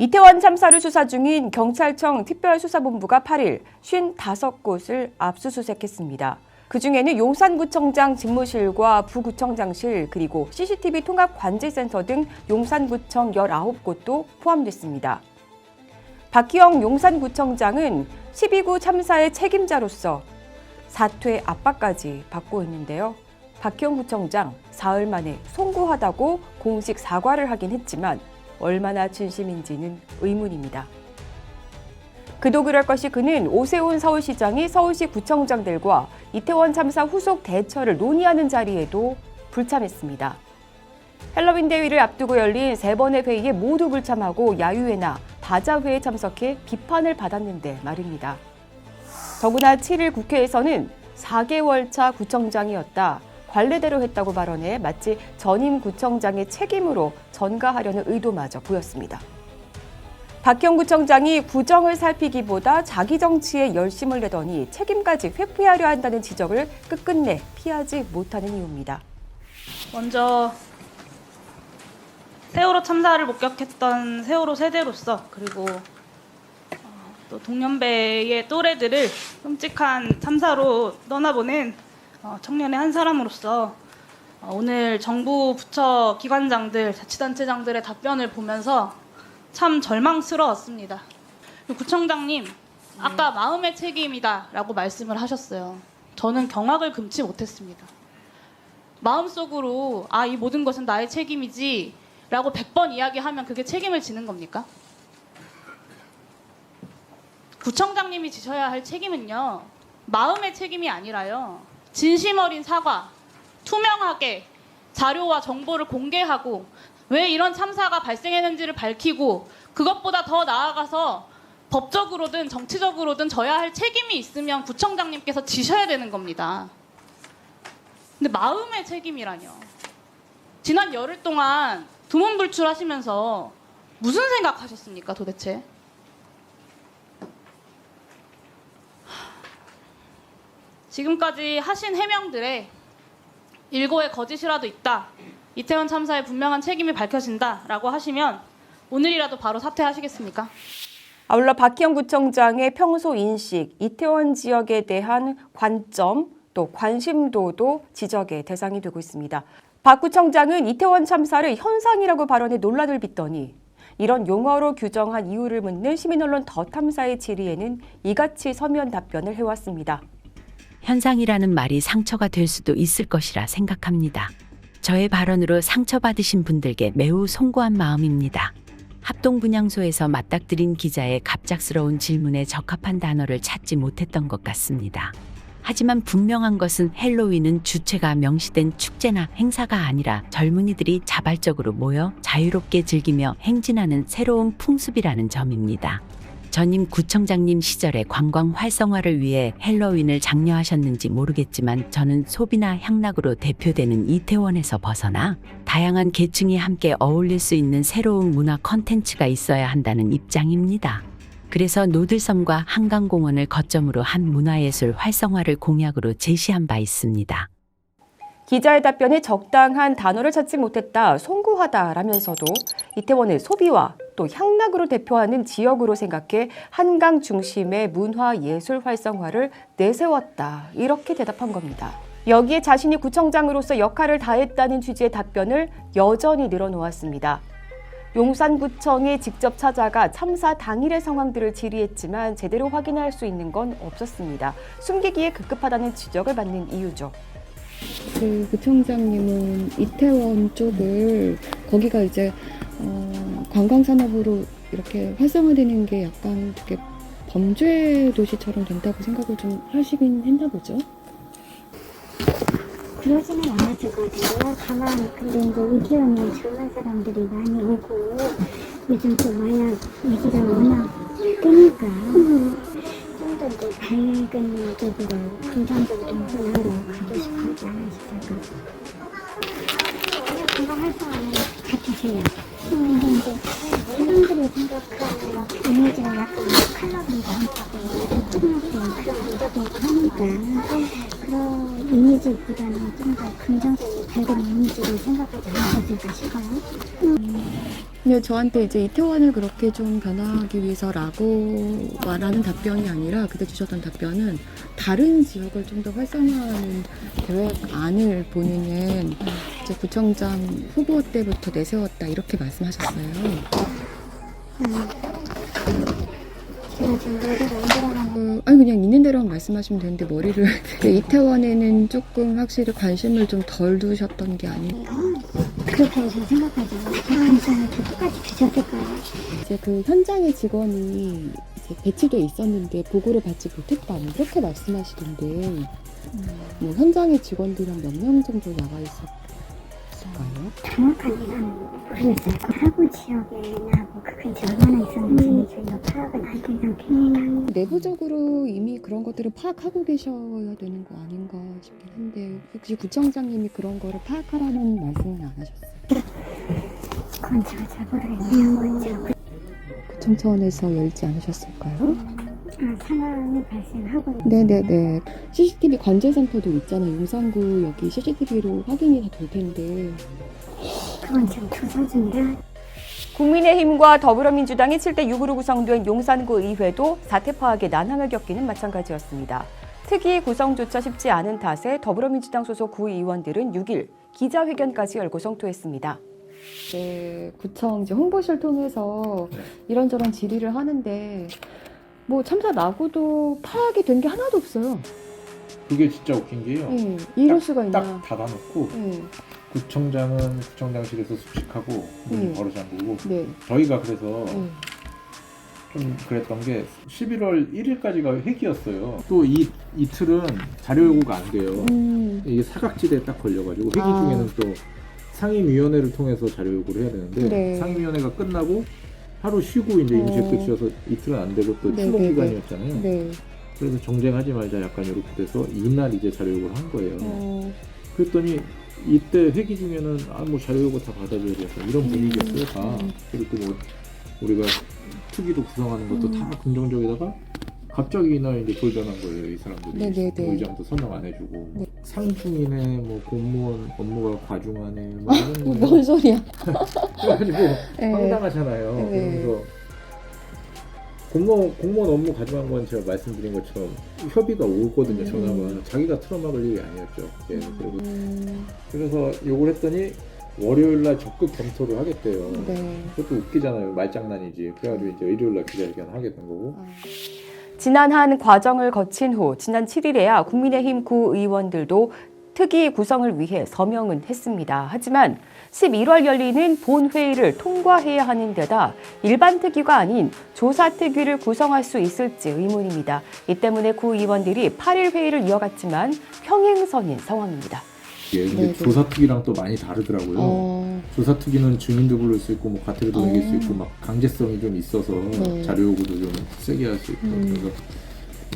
이태원 참사를 수사 중인 경찰청 특별수사본부가 8일 55곳을 압수수색했습니다. 그중에는 용산구청장 집무실과 부구청장실 그리고 CCTV 통합관제센터 등 용산구청 19곳도 포함됐습니다. 박희영 용산구청장은 12구 참사의 책임자로서 사퇴 압박까지 받고 있는데요. 박희영 구청장 사흘 만에 송구하다고 공식 사과를 하긴 했지만 얼마나 진심인지는 의문입니다. 그도 그럴 것이 그는 오세훈 서울시장이 서울시 구청장들과 이태원 참사 후속 대처를 논의하는 자리에도 불참했습니다. 헬로윈 대회를 앞두고 열린 3번의 회의에 모두 불참하고 야유회나 바자회에 참석해 비판을 받았는데 말입니다. 더구나 7일 국회에서는 4개월 차 구청장이었다. 관례대로 했다고 발언해 마치 전임 구청장의 책임으로 전가하려는 의도마저 보였습니다. 박희영 구청장이 구정을 살피기보다 자기 정치에 열심을 내더니 책임까지 회피하려 한다는 지적을 끝끝내 피하지 못하는 이유입니다. 먼저 세월호 참사를 목격했던 세월호 세대로서 그리고 또 동년배의 또래들을 끔찍한 참사로 떠나보낸 청년의 한 사람으로서 오늘 정부 부처 기관장들, 자치단체장들의 답변을 보면서 참 절망스러웠습니다. 구청장님, 아까 마음의 책임이다라고 말씀을 하셨어요. 저는 경악을 금치 못했습니다. 마음속으로 이 모든 것은 나의 책임이지 라고 100번 이야기하면 그게 책임을 지는 겁니까? 구청장님이 지셔야 할 책임은요, 마음의 책임이 아니라요, 진심 어린 사과, 투명하게 자료와 정보를 공개하고 왜 이런 참사가 발생했는지를 밝히고 그것보다 더 나아가서 법적으로든 정치적으로든 져야 할 책임이 있으면 구청장님께서 지셔야 되는 겁니다. 근데 마음의 책임이라뇨. 지난 열흘 동안 두문불출하시면서 무슨 생각하셨습니까 도대체? 지금까지 하신 해명들에 일고의 거짓이라도 있다, 이태원 참사에 분명한 책임이 밝혀진다라고 하시면 오늘이라도 바로 사퇴하시겠습니까? 아울러 박희영 구청장의 평소 인식, 이태원 지역에 대한 관점, 또 관심도도 지적의 대상이 되고 있습니다. 박 구청장은 이태원 참사를 현상이라고 발언해 논란을 빚더니 이런 용어로 규정한 이유를 묻는 시민언론 더 탐사의 질의에는 이같이 서면 답변을 해왔습니다. 현상이라는 말이 상처가 될 수도 있을 것이라 생각합니다. 저의 발언으로 상처받으신 분들께 매우 송구한 마음입니다. 합동분향소에서 맞닥뜨린 기자의 갑작스러운 질문에 적합한 단어를 찾지 못했던 것 같습니다. 하지만 분명한 것은 헬로윈은 주체가 명시된 축제나 행사가 아니라 젊은이들이 자발적으로 모여 자유롭게 즐기며 행진하는 새로운 풍습이라는 점입니다. 전임 구청장님 시절에 관광 활성화를 위해 헬로윈을 장려하셨는지 모르겠지만 저는 소비나 향락으로 대표되는 이태원에서 벗어나 다양한 계층이 함께 어울릴 수 있는 새로운 문화 콘텐츠가 있어야 한다는 입장입니다. 그래서 노들섬과 한강공원을 거점으로 한 문화예술 활성화를 공약으로 제시한 바 있습니다. 기자의 답변에 적당한 단어를 찾지 못했다, 송구하다라면서도 이태원을 소비와 또 향락으로 대표하는 지역으로 생각해 한강 중심의 문화예술 활성화를 내세웠다, 이렇게 대답한 겁니다. 여기에 자신이 구청장으로서 역할을 다했다는 취지의 답변을 여전히 늘어놓았습니다. 용산구청에 직접 찾아가 참사 당일의 상황들을 질의했지만 제대로 확인할 수 있는 건 없었습니다. 숨기기에 급급하다는 지적을 받는 이유죠. 그 구청장님은 이태원 쪽을 거기가 이제 관광산업으로 이렇게 활성화되는 게 약간 되게 범죄 도시처럼 된다고 생각을 좀 하시긴 했나 보죠? 그러지는 않았었거든요. 다만 근데 이제 이태원에 젊은 사람들이 많이 오고 요즘 또 마약 얘기가 워낙 뜨니까 좀 더 이제 밝은 쪽으로 긍정적인 문화로 가고 싶지 않으실까. 워낙 관광 활성화는 같으세요. 근데 이제 사람들이 생각하는 이미지는 약간 칼라분도 많다고 폭력적인 그런 문제도 하니까 그런 이미지보다는 좀 더 긍정적인 밝은 이미지를 생각하지 않으셨을까 싶어요. 근데 저한테 이제 이태원을 그렇게 좀 변화하기 위해서라고 말하는 답변이 아니라 그때 주셨던 답변은 다른 지역을 좀 더 활성화하는 계획안을 본인은 이제 구청장 후보 때부터 내세웠다 이렇게 말씀하셨어요. 제가 지금 머리가 안 들어가는 아니 그냥 있는 대로 말씀하시면 되는데 머리를 이태원에는 조금 확실히 관심을 좀 덜 두셨던 게 아닐까. 그렇게 해서 생각하죠. 관심을 똑같이 주셨을 거예요. 이제 그 현장의 직원이 이제 배치돼 있었는데 보고를 받지 못했다 뭐 그렇게 말씀하시던데 뭐 현장의 직원들이랑 몇 명 정도 나가 있었을까요? 정확하게는 모르겠어요. 하구 지역이나 그 근처에 얼마나 있었는지는 저희가 파악은 안 된 상태예요. 내부적으로 이미 그런 것들을 파악하고 계셔야 되는 거 아닌가 싶긴 한데 혹시 구청장님이 그런 거를 파악하라는 말씀은 안 하셨어요? 그건 제가 잘 모르겠네요. 구청차원에서 열지 않으셨을까요? 상황이 발생하고 네네네. CCTV 관제센터도 있잖아요. 용산구 여기 CCTV로 확인이 다 될 텐데. 그건 지금 조사 중이라 국민의힘과 더불어민주당이 7대6으로 구성된 용산구 의회도 사태 파악에 난항을 겪기는 마찬가지였습니다. 특위 구성조차 쉽지 않은 탓에 더불어민주당 소속 구의원들은 6일 기자회견까지 열고 성토했습니다. 네, 구청 이제 홍보실 통해서 이런저런 질의를 하는데 뭐 참사 나고도 파악이 된 게 하나도 없어요. 그게 진짜 웃긴 게요. 네, 이럴 수가 있나? 딱 닫아놓고 네, 구청장은 구청장실에서 수칙하고 문 바로 잠그고 네, 저희가 그래서 네. 좀 그랬던 게 11월 1일까지가 회기였어요. 또 이틀은 자료 요구가 안 돼요. 이게 사각지대에 딱 걸려가지고 회기 아. 중에는 또 상임위원회를 통해서 자료 요구를 해야 되는데 네. 상임위원회가 끝나고 하루 쉬고 이제 임시회 끝이어서 이틀은 안 되고 또 네, 추석 네, 기간이었잖아요. 네. 그래서 정쟁하지 말자 약간 이렇게 돼서 이날 이제 자료 요구를 한 거예요. 그랬더니 이때 회기 중에는 뭐 자료 요구 다 받아줘야 돼 이런 분위기였어요 다. 그리고 뭐 우리가 특위도 구성하는 것도 다 긍정적이다가 갑자기 이날 이제 돌변한 거예요 이 사람들이. 네네네. 의장도 선정 안 해주고 네. 상중이네 뭐 공무원 업무가 과중하네 뭐 이런 거예요. 뭔 소리야? 그래가지고 네. 황당하잖아요. 네. 그러면서 공무원 업무 가져간 건 제가 말씀드린 것처럼 협의가 오거든요. 전화가 자기가 틀어막을 일이 아니었죠. 예, 그리고 그래서 요걸 했더니 월요일날 적극 검토를 하겠대요. 네. 그것도 웃기잖아요. 말장난이지. 그래가지고 이제 일요일날 기자회견 하게 된 거고. 지난 한 과정을 거친 후 지난 7일에야 국민의힘 구의원들도 특위 구성을 위해 서명은 했습니다. 하지만 11월 열리는 본회의를 통과해야 하는 데다 일반 특위가 아닌 조사 특위를 구성할 수 있을지 의문입니다. 이 때문에 구의원들이 8일 회의를 이어갔지만 평행선인 상황입니다. 예, 근데 네네. 조사특위랑 또 많이 다르더라고요. 조사특위는 증인도 부를 수 있고 뭐 과태료도 매길 수 있고 막 강제성이 좀 있어서 네. 자료 요구도 좀 세게 할 수 있고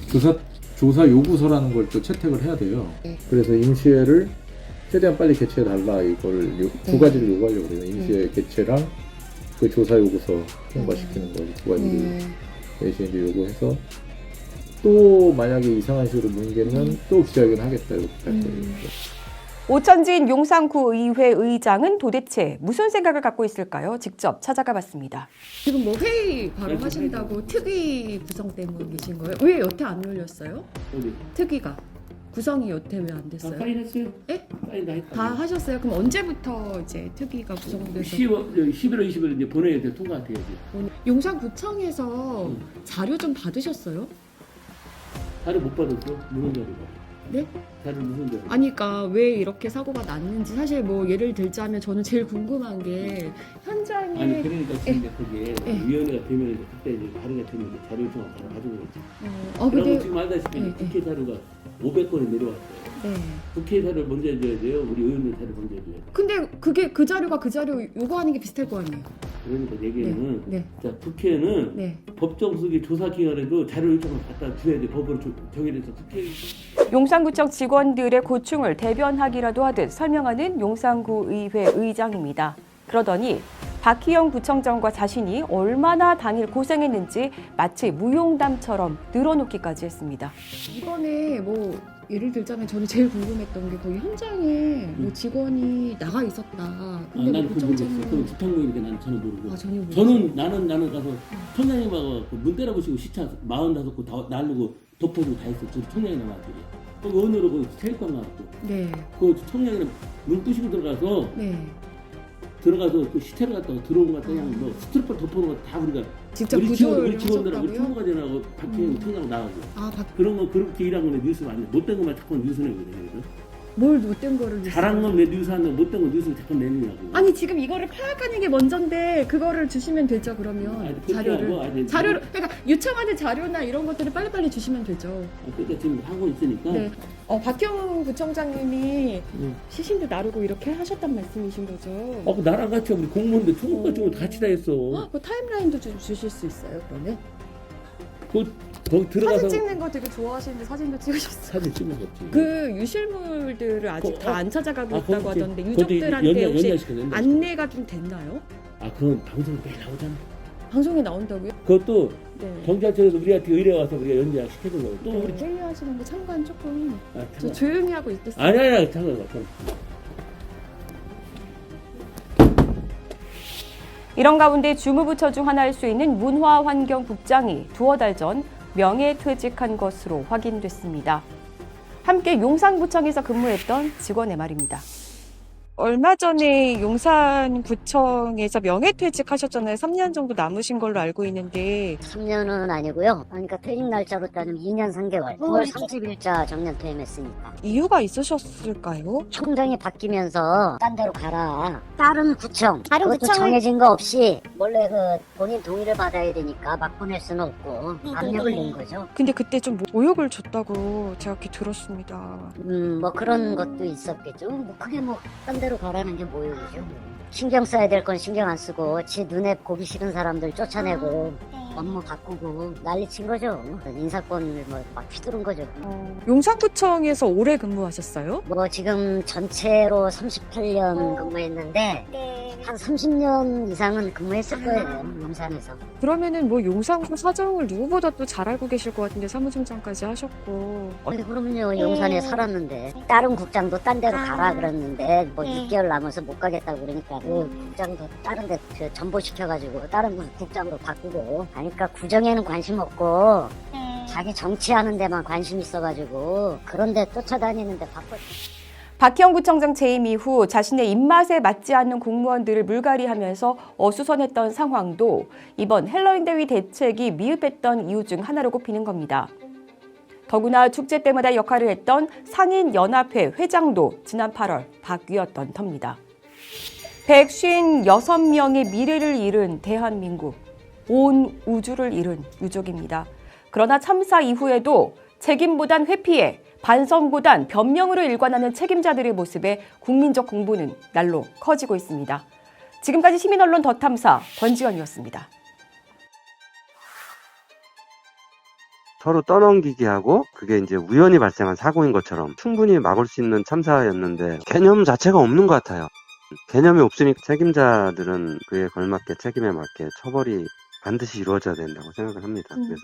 그래서 조사 요구서라는 걸 또 채택을 해야 돼요. 네. 그래서 임시회를 최대한 빨리 개최해 달라 이걸 두 네. 가지를 요구하려고 그래요. 임시회 개최랑 그 조사 요구서 통과시키는 거 두 가지를 대신 이제 요구해서 또 만약에 이상한 식으로 뭉개면 또 기자회견 하겠다 이렇게 할 거예요. 오천진 용산구의회 의장은 도대체 무슨 생각을 갖고 있을까요? 직접 찾아가 봤습니다. 지금 뭐 회의 바로 하신다고 특위 구성 때문에 계신 거예요? 왜 여태 안 올렸어요? 어디? 특위가 구성이 여태 왜 안 됐어요? 사인했어요? 예? 사인 다 했다. 다 하셨어요? 그럼 언제부터 이제 특위가 구성돼서 11월 20일 이제 본회의에 통과돼야지. 용산구청에서 자료 좀 받으셨어요? 자료 못 받았어? 무슨 자료가? 네? 자료 무슨 자료? 아니 그러니까 왜 이렇게 사고가 났는지 사실 뭐 예를 들자면 저는 제일 궁금한 게 현장에 아니 그러니까 지금 거기에 예. 위원회가 되면 이제 그때 이제 다른 게 되면 이제 자료 요청을 바로 가지고 오겠지. 그리고 그러면 지금 알다시피 예, 국회 자료가 500건이 내려왔어요. 네. 국회 자료를 먼저 해줘야 돼요. 우리 의원들 자료 먼저 해줘야 돼요. 근데 그게 그 자료가 그 자료 요구하는 게 비슷할 거 아니에요? 그러니까 얘기는 네. 자 국회는 네. 법정수기 조사기관에도 자료 요청을 갖다 줘야 돼. 법으로 정해져서 국회 용산구청 직원들의 고충을 대변하기라도 하듯 설명하는 용산구의회 의장입니다. 그러더니 박희영 구청장과 자신이 얼마나 당일 고생했는지 마치 무용담처럼 늘어놓기까지 했습니다. 이번에 뭐 예를 들자면 저는 제일 궁금했던 게 거기 현장에 뭐 직원이 나가 있었다. 근데 난 뭐 그거 모르겠어. 구청장은 그건 부탁용이니까 난 저는 모르고. 전혀 모르겠어요. 저는 나는 가서 청장님하고 문 때려보시고 시차 45고 다 날르고 덮어주고 다 했어. 저 청장이 나왔더니 거기 오늘은 그 체육관 나왔고 네, 그 청장이랑 문 부시고 들어가서 그 시체를 갖다가 들어온 것 같다 그냥 뭐 스트로폴 덮어놓은 거 다 우리가 직접 우리 구조를 직원들하고 하셨다고요? 총무과장하고 박혜영 청장 나가고 아, 그런 거 그렇게 일한 거는 뉴스 아니야. 못된 것만 자꾸 뉴스 내거든요. 뭘 못된 거를 잘한 건 왜 뉴스 하는데 못된 건 뉴스 자꾸 내느냐고. 아니 지금 이거를 파악하는 게 먼저인데 그거를 주시면 되죠 그러면 아니, 그렇게 자료를 하고, 아니, 자료를 그러니까 요청하는 자료나 이런 것들을 빨리빨리 주시면 되죠. 그러니까 지금 하고 있으니까. 네. 박형우 구청장님이 응. 시신도 나르고 이렇게 하셨단 말씀이신 거죠? 그 나랑 같이 우리 공무원들 총무과장으로 같이 다 했어. 그 타임라인도 좀 주실 수 있어요 그러면? 거기 들어가서 사진 찍는 거 되게 좋아하시는데 사진도 찍으셨어요. 사진 찍는 거지. 그 유실물들을 아직 다 안 찾아가고 있다고 거기 하던데 거기 유족들한테 혹시 연결시켜. 안내가 좀 됐나요? 그건 방송에 매일 나오잖아. 방송에 나온다고요? 그것도 네. 경찰청에서 우리한테 의뢰 와서 우리가 연락 시켜준 거고. 또 우리 회의하시는 거 참관 조금 저 잠깐. 조용히 하고 있겠어요. 아니 잠깐. 이런 가운데 주무부처 중 하나일 수 있는 문화환경국장이 두어 달 전 명예퇴직한 것으로 확인됐습니다. 함께 용산구청에서 근무했던 직원의 말입니다. 얼마 전에 용산구청에서 명예퇴직하셨잖아요. 3년 정도 남으신 걸로 알고 있는데 3년은 아니고요. 그러니까 퇴직 날짜로 따지면 2년 3개월. 9월 30일자 정년 퇴임했으니까. 이유가 있으셨을까요? 총장이 바뀌면서 딴 데로 가라. 다른 구청. 다른 그것도 구청을- 정해진 거 없이 원래 그 본인 동의를 받아야 되니까 막 보낼 수는 없고 압력을 낸 거죠. 근데 그때 좀 모욕을 줬다고 제가 이렇게 들었습니다. 뭐 그런 것도 있었겠죠. 뭐 크게 뭐 딴 데로 가라는 게 모욕이죠. 신경 써야 될 건 신경 안 쓰고 지 눈에 보기 싫은 사람들 쫓아내고 업무 바꾸고 난리 친 거죠. 인사권을 뭐 막 휘두른 거죠. 용산구청에서 오래 근무하셨어요? 뭐 지금 전체로 38년 근무했는데 한 30년 이상은 근무했을 거예요. 용산에서. 그러면은 뭐 용산구 사정을 누구보다 또 잘 알고 계실 것 같은데 사무총장까지 하셨고. 그러면요 용산에 살았는데 다른 국장도 딴 데로 가라 그랬는데 뭐 6개월 남아서 못 가겠다고 그러니까 그 국장도 다른 데 전보시켜가지고 다른 국장으로 바꾸고 하니까 구정에는 관심 없고 자기 정치하는 데만 관심 있어가지고 그런 데 쫓아다니는데 바빠. 박희영 구청장 재임 이후 자신의 입맛에 맞지 않는 공무원들을 물갈이하면서 어수선했던 상황도 이번 헬로윈 대위 대책이 미흡했던 이유 중 하나로 꼽히는 겁니다. 더구나 축제 때마다 역할을 했던 상인연합회 회장도 지난 8월 바뀌었던 터입니다. 156명의 미래를 잃은 대한민국, 온 우주를 잃은 유족입니다. 그러나 참사 이후에도 책임보단 회피에 반성보단 변명으로 일관하는 책임자들의 모습에 국민적 공분은 날로 커지고 있습니다. 지금까지 시민언론 더 탐사 권지연이었습니다. 서로 떠넘기게 하고 그게 이제 우연히 발생한 사고인 것처럼 충분히 막을 수 있는 참사였는데 개념 자체가 없는 것 같아요. 개념이 없으니까 책임자들은 그에 걸맞게 책임에 맞게 처벌이 반드시 이루어져야 된다고 생각을 합니다. 그래서